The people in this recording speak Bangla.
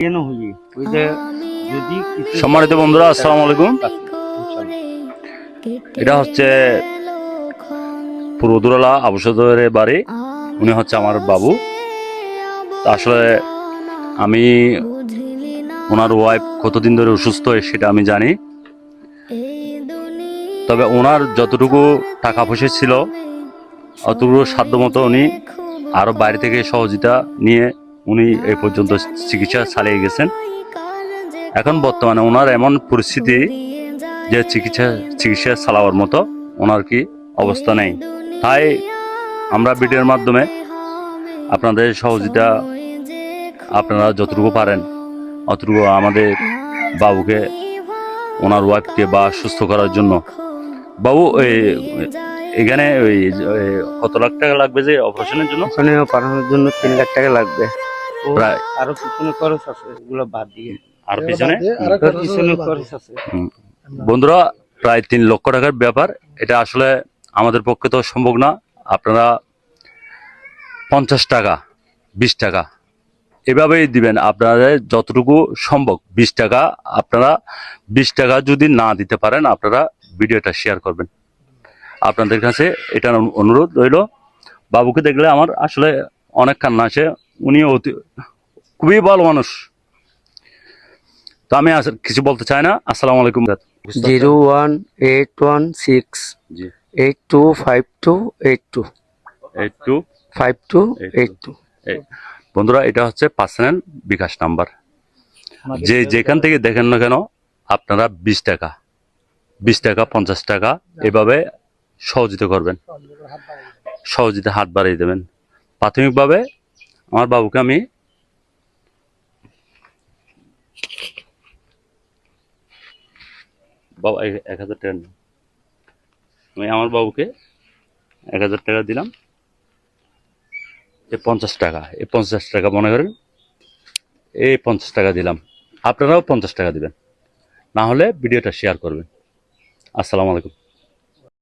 কেন হইয়ে ওই যে যদি সম্মানিত বন্ধুরা, আসসালামু আলাইকুম। এটা হচ্ছে পুরোদুরালা আবুসদরের বাড়ি। উনি হচ্ছে আমার বাবু। আসলে আমি ওনার ওয়াইফ কতদিন ধরে অসুস্থ সেটা আমি জানি, তবে ওনার যতটুকু টাকা পয়সা ছিল অতটুকু সাধ্যমতো উনি আরো বাইরে থেকে সহযোগিতা নিয়ে উনি এই পর্যন্ত চিকিৎসা চালিয়ে গেছেন। এখন বর্তমানে ওনার এমন পরিস্থিতি যে চিকিৎসা চালাবার মতো ওনার কি অবস্থা নেই। তাই আমরা ভিডিওর মাধ্যমে আপনাদের সহযোগিতা আপনারা যতটুকু পারেন অতটুকু আমাদের বাবুকে, ওনার ওয়াইফকে বা সুস্থ করার জন্য। বাবু এখানে কত লাখ টাকা লাগবে যে অপারেশনের জন্য? পাঠানোর জন্য 3 লাখ টাকা লাগবে। প্রায় আরো পিছনে খরচ আছে, এগুলো বাদ দিয়ে আর পিছনে খরচ আছে। বন্ধুরা, প্রায় 3 লক্ষ টাকার ব্যাপার। এটা আসলে আমাদের পক্ষে তো সম্ভব না। আপনারা 50 টাকা, 20 টাকা এভাবেই দিবেন, আপনাদের যতটুকু সম্ভব। 20 টাকা, আপনারা 20 টাকা যদি না দিতে পারেন আপনারা ভিডিওটা শেয়ার করবেন। আপনাদের কাছে এটা অনুরোধ রইল। বাবুকে দেখলে আমার আসলে অনেক কান্না আসে। উনি খুবই ভালো মানুষ। তো আমি কিছু বলতে চাই না। আসসালামু আলাইকুম। 01816 জি 825282 5282। বন্ধুরা, এটা হচ্ছে পার্সোনাল বিকাশ নাম্বার। যেখান থেকে দেখেন না কেন আপনারা 20 টাকা, 50 টাকা এভাবে সহযোগিতা করবেন, সহযোগিতা হাত বাড়িয়ে দেবেন। প্রাথমিকভাবে আমার বাবুকে আমি বাবা 1000 টাকা আমি আমার বাবুকে 1000 টাকা দিলাম। 50 টাকা, 50 টাকা মনে করেন 50 টাকা দিলাম। আপনারাও 50 টাকা দিবেন, না হলে ভিডিওটা শেয়ার করবেন। আসসালামু আলাইকুম।